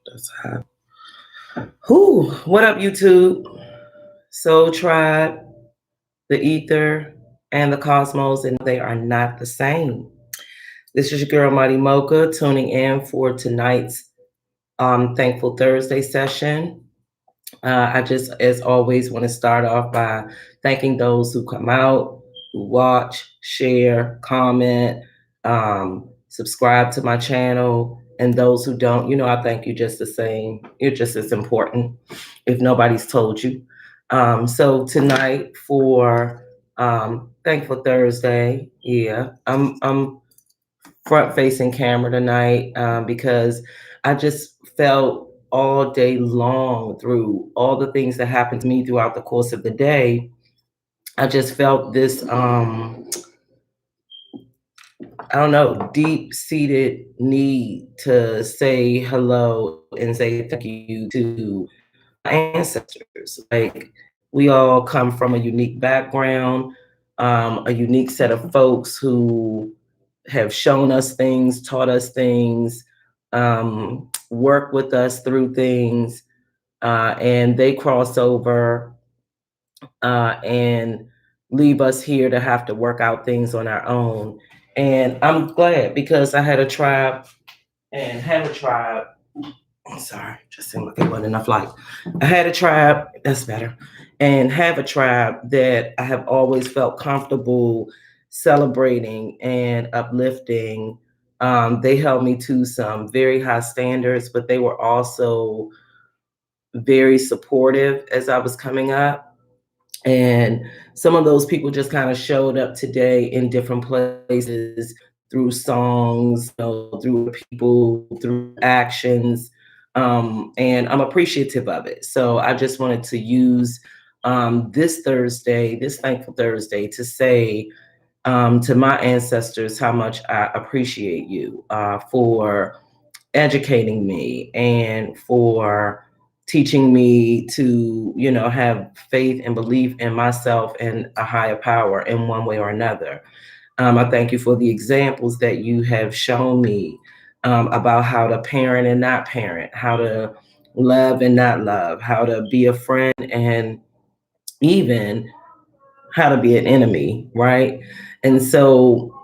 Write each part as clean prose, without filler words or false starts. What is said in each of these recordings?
That's hot. Whew. What up, YouTube? Soul Tribe, the Ether, and the Cosmos, and they are not the same. This is your girl, Mighty Mocha, tuning in for tonight's Thankful Thursday session. I just, as always, want to start off by thanking those who come out, who watch, share, comment, subscribe to my channel, and those who don't, I thank you just the same. You're just as important if nobody's told you. So tonight for Thankful Thursday, yeah, I'm front facing camera tonight because I just felt all day long through all the things that happened to me throughout the course of the day. I just felt this, I don't know, deep seated need to say hello and say thank you to my ancestors. Like, we all come from a unique background, a unique set of folks who have shown us things, taught us things, worked with us through things, and they cross over and leave us here to have to work out things on our own. And I'm glad because I had a tribe and have a tribe. I'm sorry, just seemed like it wasn't enough light. I had a tribe, that's better, and have a tribe that I have always felt comfortable celebrating and uplifting. They held me to some very high standards, but they were also very supportive as I was coming up. And some of those people just kind of showed up today in different places through songs, through people, through actions. And I'm appreciative of it. So I just wanted to use this Thursday, this Thankful Thursday, to say to my ancestors how much I appreciate you for educating me and for teaching me to, have faith and belief in myself and a higher power in one way or another. I thank you for the examples that you have shown me about how to parent and not parent, how to love and not love, how to be a friend, and even how to be an enemy, right? And so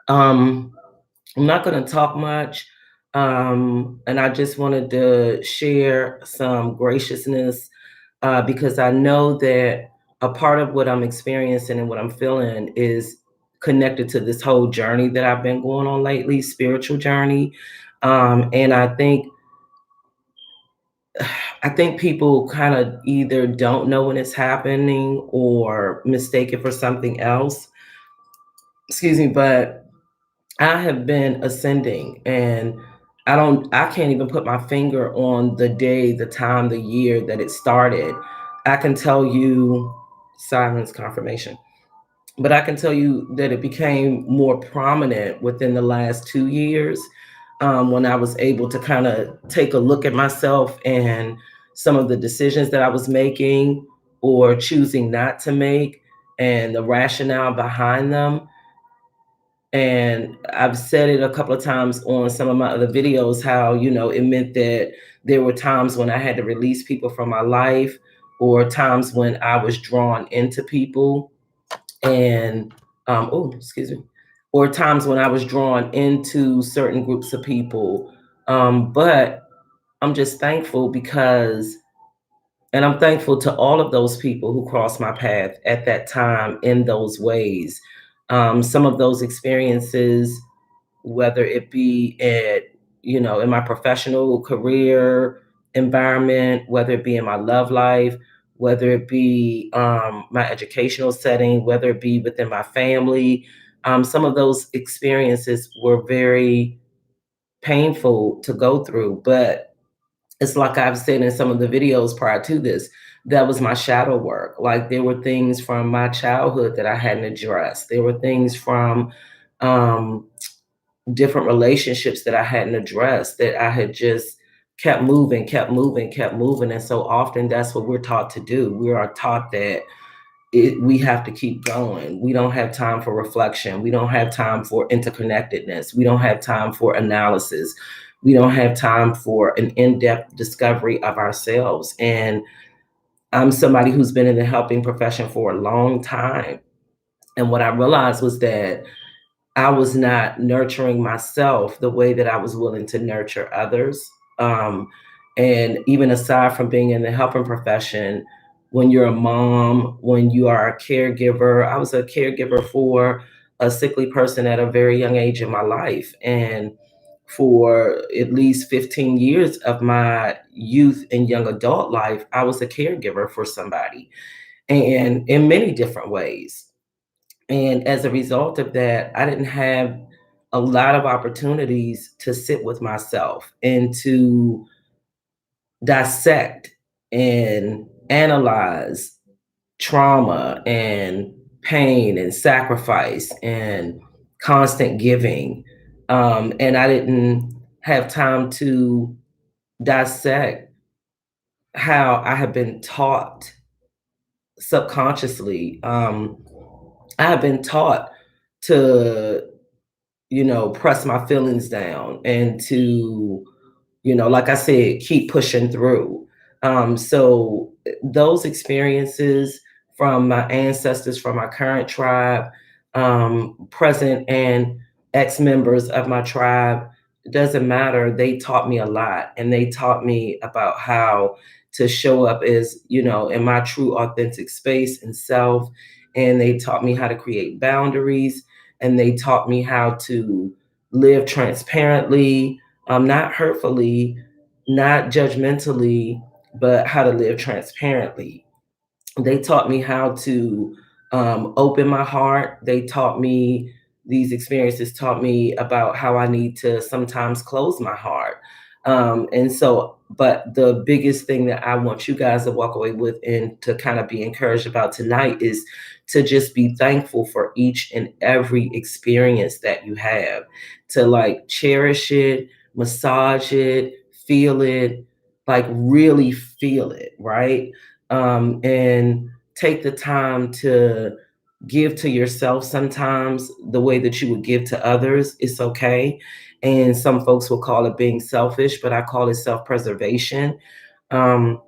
um, I'm not going to talk much. And I just wanted to share some graciousness because I know that a part of what I'm experiencing and what I'm feeling is connected to this whole journey that I've been going on lately, spiritual journey. And I think people kind of either don't know when it's happening or mistake it for something else. Excuse me, but I have been ascending, and I can't even put my finger on the day, the time, the year that it started. I can tell you silence confirmation, but I can tell you that it became more prominent within the last 2 years, when I was able to kind of take a look at myself and some of the decisions that I was making or choosing not to make and the rationale behind them. And I've said it a couple of times on some of my other videos how, it meant that there were times when I had to release people from my life, or times when I was drawn into people, and oh, excuse me, or times when I was drawn into certain groups of people. But I'm just thankful because, and I'm thankful to all of those people who crossed my path at that time in those ways. Some of those experiences, whether it be in my professional career environment, whether it be in my love life, whether it be my educational setting, whether it be within my family, some of those experiences were very painful to go through. But it's like I've said in some of the videos prior to this, that was my shadow work. Like, there were things from my childhood that I hadn't addressed. There were things from um, different relationships that I hadn't addressed, that I had just kept moving, kept moving, kept moving. And so often that's what we're taught to do. We are taught that we have to keep going. We don't have time for reflection. We don't have time for interconnectedness. We don't have time for analysis. We don't have time for an in-depth discovery of ourselves. And I'm somebody who's been in the helping profession for a long time. And what I realized was that I was not nurturing myself the way that I was willing to nurture others. Um, and even aside from being in the helping profession, when you're a mom, when you are a caregiver, I was a caregiver for a sickly person at a very young age in my life. And for at least 15 years of my youth and young adult life, I was a caregiver for somebody, and in many different ways. And as a result of that, I didn't have a lot of opportunities to sit with myself and to dissect and analyze trauma and pain and sacrifice and constant giving. And I didn't have time to dissect how I have been taught subconsciously. I have been taught to, press my feelings down and to, like I said, keep pushing through. So those experiences from my ancestors, from my current tribe, present and ex-members of my tribe, it doesn't matter. They taught me a lot, and they taught me about how to show up as, in my true authentic space and self. And they taught me how to create boundaries, and they taught me how to live transparently, not hurtfully, not judgmentally, but how to live transparently. They taught me how to open my heart. These experiences taught me about how I need to sometimes close my heart. But the biggest thing that I want you guys to walk away with and to kind of be encouraged about tonight is to just be thankful for each and every experience that you have, to like cherish it, massage it, feel it, like really feel it, right? And take the time to give to yourself sometimes the way that you would give to others. It's okay. And some folks will call it being selfish, but I call it self preservation. Um,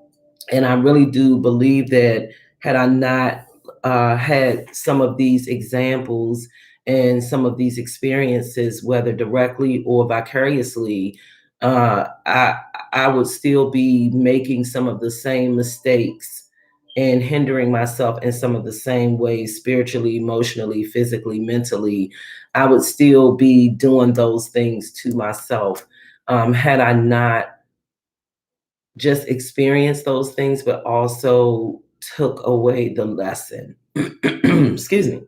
and I really do believe that had I not had some of these examples and some of these experiences, whether directly or vicariously, uh, I I would still be making some of the same mistakes and hindering myself in some of the same ways, spiritually, emotionally, physically, mentally. I would still be doing those things to myself, had I not just experienced those things, but also took away the lesson. Excuse me.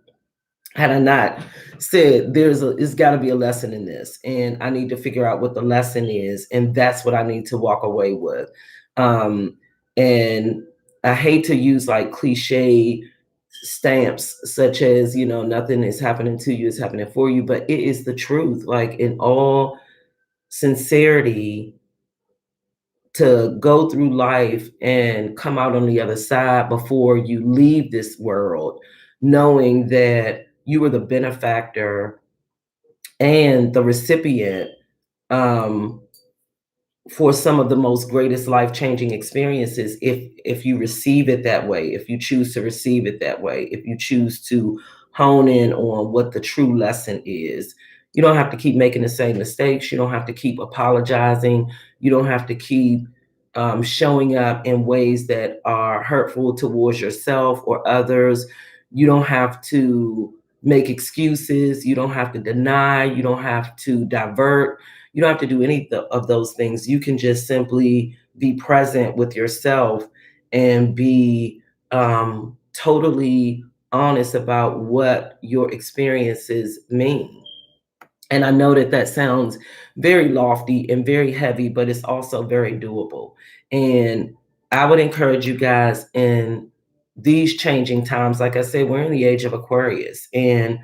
Had I not said it's got to be a lesson in this, and I need to figure out what the lesson is, and that's what I need to walk away with. Um, and I hate to use like cliche stamps such as, nothing is happening to you, it's happening for you, but it is the truth. Like, in all sincerity, to go through life and come out on the other side before you leave this world, knowing that you were the benefactor and the recipient, um, for some of the most greatest life-changing experiences, if you receive it that way, if you choose to receive it that way, if you choose to hone in on what the true lesson is. You don't have to keep making the same mistakes. You don't have to keep apologizing. You don't have to keep showing up in ways that are hurtful towards yourself or others. You don't have to make excuses. You don't have to deny. You don't have to divert. You don't have to do any of those things. You can just simply be present with yourself and be totally honest about what your experiences mean. And I know that that sounds very lofty and very heavy, but it's also very doable. And I would encourage you guys in these changing times. Like I said, we're in the age of Aquarius, and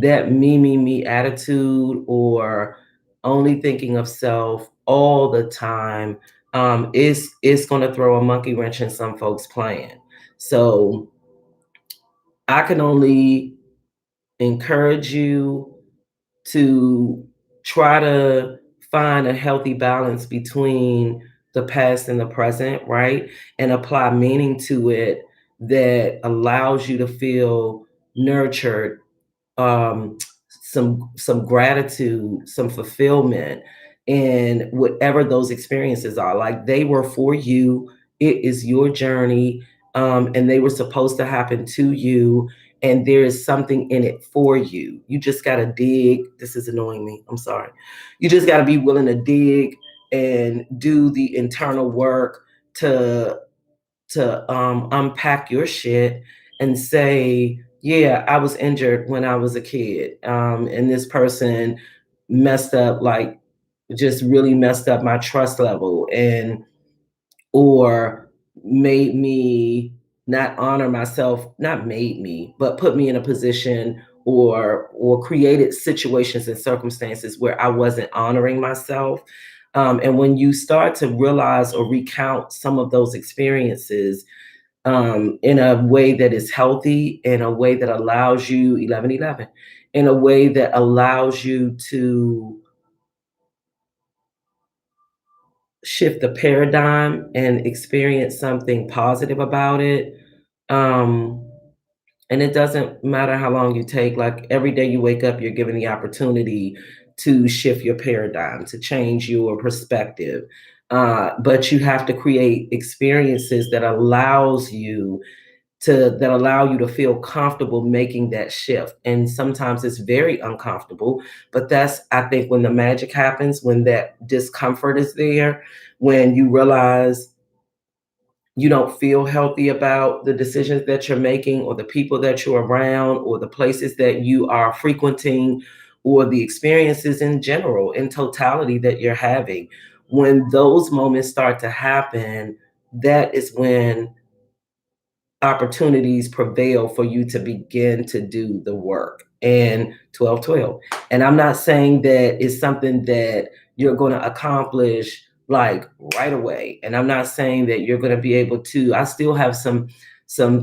that me attitude, or only thinking of self all the time, is going to throw a monkey wrench in some folks' plan. So I can only encourage you to try to find a healthy balance between the past and the present, right? And apply meaning to it that allows you to feel nurtured, um, some gratitude, some fulfillment in whatever those experiences are. Like they were for you. It is your journey, and they were supposed to happen to you. And there is something in it for you. You just got to dig. This is annoying me. I'm sorry. You just got to be willing to dig and do the internal work to unpack your shit and say, yeah, I was injured when I was a kid, and this person messed up, like just really messed up my trust level, and or made me not honor myself, not made me, but put me in a position or created situations and circumstances where I wasn't honoring myself. And when you start to realize or recount some of those experiences, in a way that is healthy, in a way that allows you 1111, in a way that allows you to shift the paradigm and experience something positive about it. Um, and it doesn't matter how long you take, like every day you wake up, you're given the opportunity to shift your paradigm, to change your perspective. But you have to create experiences that allow you to feel comfortable making that shift. And sometimes it's very uncomfortable, but that's, I think, when the magic happens, when that discomfort is there, when you realize you don't feel healthy about the decisions that you're making or the people that you're around or the places that you are frequenting or the experiences in general, in totality, that you're having. When those moments start to happen, that is when opportunities prevail for you to begin to do the work. And 1212. And I'm not saying that it's something that you're going to accomplish like right away. And I'm not saying that you're going to be able to. I still have some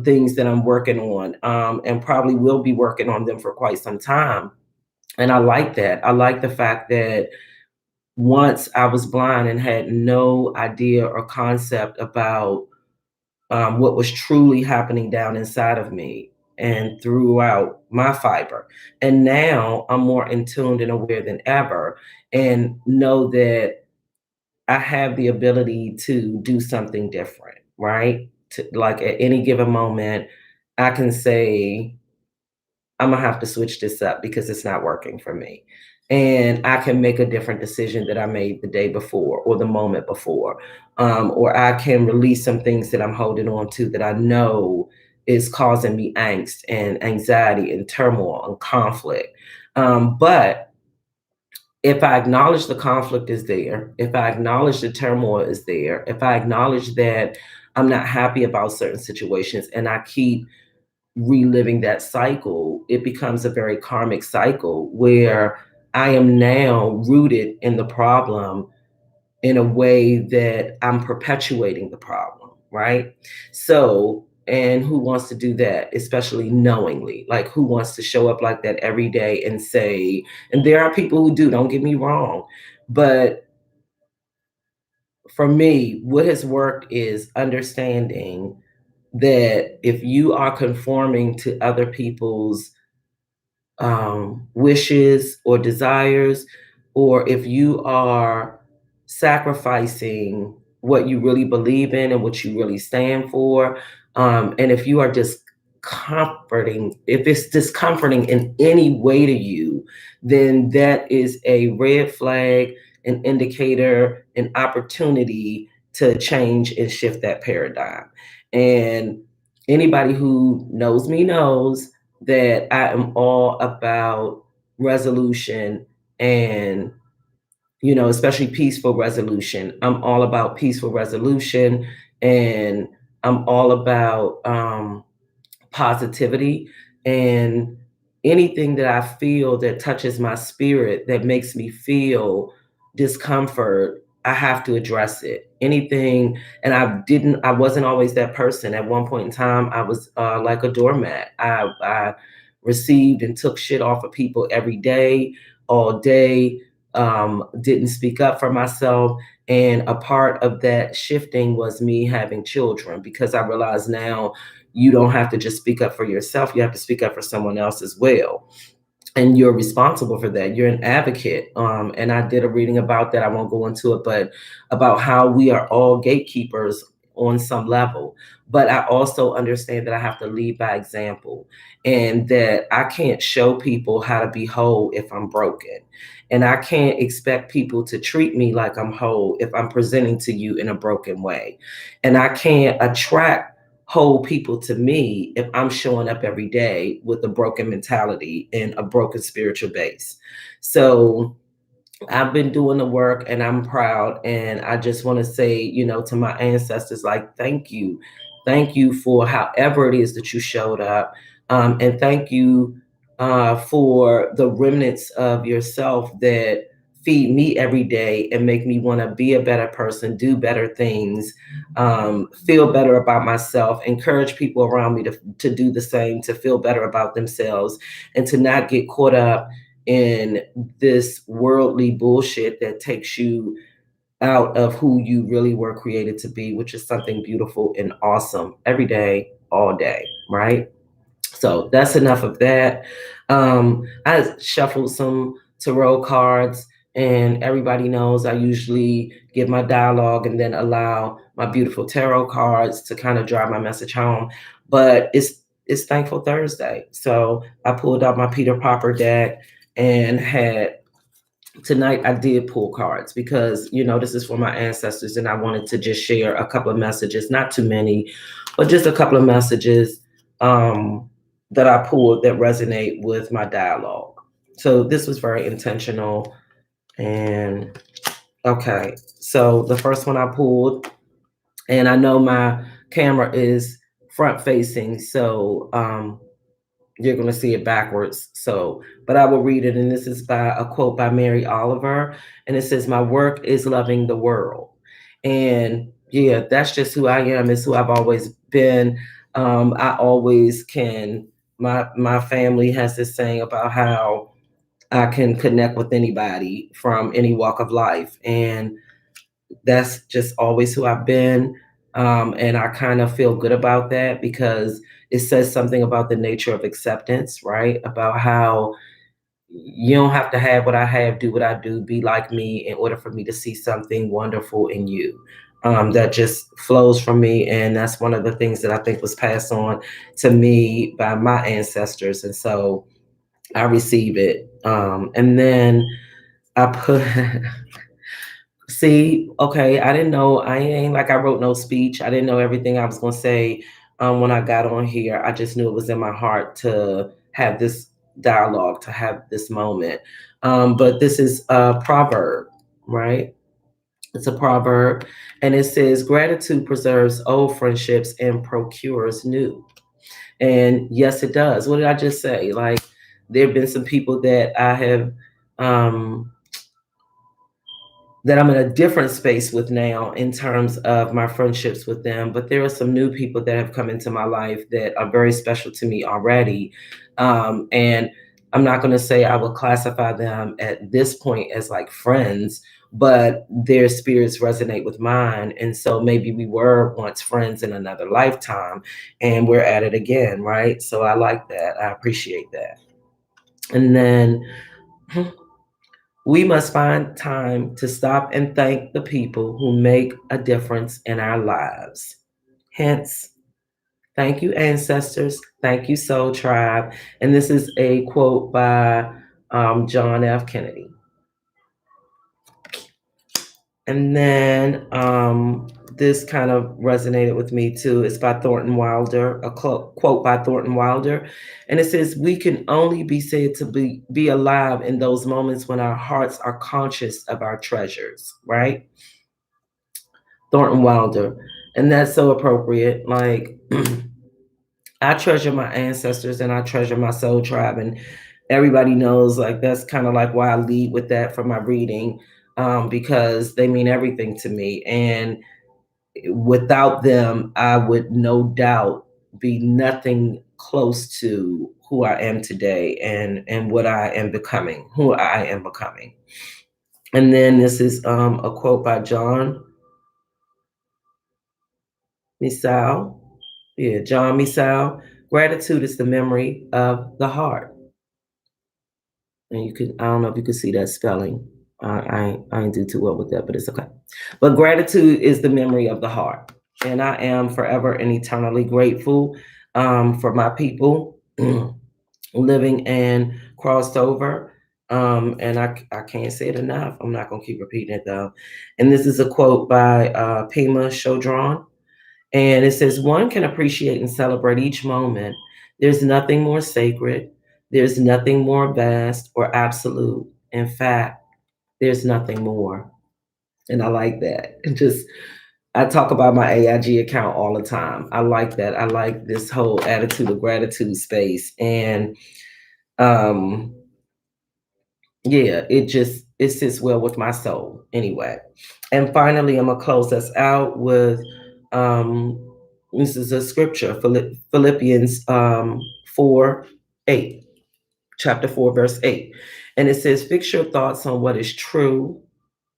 things that I'm working on, and probably will be working on them for quite some time. And I like that. I like the fact that once I was blind and had no idea or concept about what was truly happening down inside of me and throughout my fiber. And now I'm more in tuned and aware than ever, and know that I have the ability to do something different, right? To, like at any given moment, I can say, I'm gonna have to switch this up because it's not working for me. And I can make a different decision that I made the day before or the moment before. Or I can release some things that I'm holding on to that I know is causing me angst and anxiety and turmoil and conflict. But if I acknowledge the conflict is there, if I acknowledge the turmoil is there, if I acknowledge that I'm not happy about certain situations and I keep reliving that cycle, it becomes a very karmic cycle where I am now rooted in the problem in a way that I'm perpetuating the problem, right? So, and who wants to do that, especially knowingly? Like, who wants to show up like that every day and say, and there are people who do, don't get me wrong, but for me, what has worked is understanding that if you are conforming to other people's wishes or desires, or if you are sacrificing what you really believe in and what you really stand for, and if you are just comforting, if it's discomforting in any way to you, then that is a red flag, an indicator, an opportunity to change and shift that paradigm. And anybody who knows me knows that I am all about resolution and, especially peaceful resolution. I'm all about peaceful resolution, and I'm all about positivity, and anything that I feel that touches my spirit that makes me feel discomfort, I have to address it. Anything, and I wasn't always that person. At one point in time, I was like a doormat. I received and took shit off of people every day, all day, didn't speak up for myself. And a part of that shifting was me having children, because I realize now you don't have to just speak up for yourself, you have to speak up for someone else as well, and you're responsible for that. You're an advocate. And I did a reading about that. I won't go into it, but about how we are all gatekeepers on some level. But I also understand that I have to lead by example, and that I can't show people how to be whole if I'm broken. And I can't expect people to treat me like I'm whole if I'm presenting to you in a broken way. And I can't attract whole people to me if I'm showing up every day with a broken mentality and a broken spiritual base. So I've been doing the work and I'm proud. And I just want to say, to my ancestors, like, thank you. Thank you for however it is that you showed up. And thank you for the remnants of yourself that feed me every day and make me want to be a better person, do better things, feel better about myself, encourage people around me to do the same, to feel better about themselves, and to not get caught up in this worldly bullshit that takes you out of who you really were created to be, which is something beautiful and awesome every day, all day, right? So that's enough of that. I shuffled some tarot cards, and everybody knows I usually give my dialogue and then allow my beautiful tarot cards to kind of drive my message home. But it's Thankful Thursday, so I pulled out my Peter Popper deck and had tonight I did pull cards because this is for my ancestors, and I wanted to just share a couple of messages, not too many, but just a couple of messages that I pulled that resonate with my dialogue. So this was very intentional. And okay, so the first one I pulled, and I know my camera is front facing, so you're going to see it backwards. So, but I will read it. And this is by a quote by Mary Oliver. And it says, "My work is loving the world." And yeah, that's just who I am. It's who I've always been. I always can. My family has this saying about how I can connect with anybody from any walk of life. And that's just always who I've been. And I kind of feel good about that because it says something about the nature of acceptance, right? About how you don't have to have what I have, do what I do, be like me in order for me to see something wonderful in you. That just flows from me. And that's one of the things that I think was passed on to me by my ancestors. And so I receive it. And then I put See, okay, I didn't know. I ain't like I wrote no speech. I didn't know everything I was gonna say when I got on here. I just knew it was in my heart to have this dialogue, to have this moment. But this is a proverb, right? It's a proverb, and it says, "Gratitude preserves old friendships and procures new." And yes, it does. What did I just say? Like, there have been some people that I have um, that I'm in a different space with now in terms of my friendships with them. But there are some new people that have come into my life that are very special to me already. And I'm not going to say I would classify them at this point as like friends, but their spirits resonate with mine. And so maybe we were once friends in another lifetime and we're at it again, right? So I like that. I appreciate that. And then we must find time to stop and thank the people who make a difference in our lives. Hence, thank you, ancestors. Thank you, Soul Tribe. And this is a quote by John F. Kennedy. And then this kind of resonated with me too. It's by Thornton Wilder, a quote by Thornton Wilder. And it says, "We can only be said to be alive in those moments when our hearts are conscious of our treasures," right? Thornton Wilder. And that's so appropriate. Like, I treasure my ancestors and I treasure my soul tribe. And everybody knows, like, that's kind of like why I lead with that for my reading. because they mean everything to me. And without them, I would no doubt be nothing close to who I am today, and what I am becoming, who I am becoming. And then this is a quote by John Misal. Yeah, John Misal. Gratitude is the memory of the heart. And you could, I don't know if you could see that spelling. I ain't do too well with that, but it's okay. But gratitude is the memory of the heart. And I am forever and eternally grateful for my people living and crossed over. And I can't say it enough. I'm not going to keep repeating it though. And this is a quote by Pema Chodron. And it says, one can appreciate and celebrate each moment. There's nothing more sacred. There's nothing more vast or absolute. In fact, there's nothing more. And I like that. And just, I talk about my AIG account all the time. I like that. I like this whole attitude of gratitude space. And um, yeah, it sits well with my soul anyway. And finally, I'm gonna close us out with um, this is a scripture, Philippians 4:8, chapter 4, verse 8. And it says, fix your thoughts on what is true,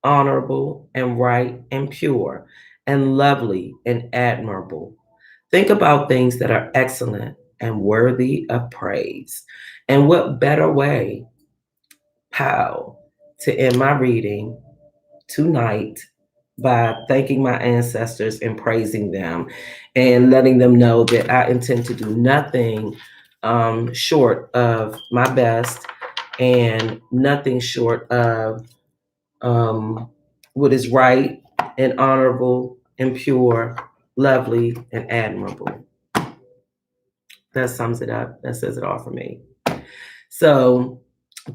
honorable, and right, and pure, and lovely, and admirable. Think about things that are excellent and worthy of praise. And what better way, how, to end my reading tonight by thanking my ancestors and praising them and letting them know that I intend to do nothing short of my best and nothing short of what is right and honorable and pure, lovely and admirable. That sums it up. That says it all for me. So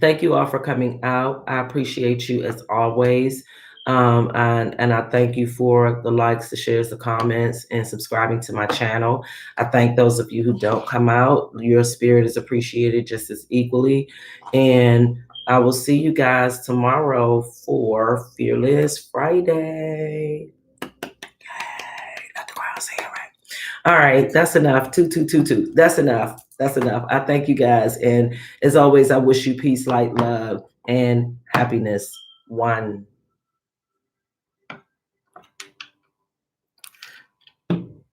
thank you all for coming out. I appreciate you as always. And I thank you for the likes, the shares, the comments, and subscribing to my channel. I thank those of you who don't come out. Your spirit is appreciated just as equally. And I will see you guys tomorrow for Fearless Friday. Yay, got the crowd saying right. All right, that's enough. Two. That's enough. That's enough. I thank you guys. And as always, I wish you peace, light, love, and happiness. One.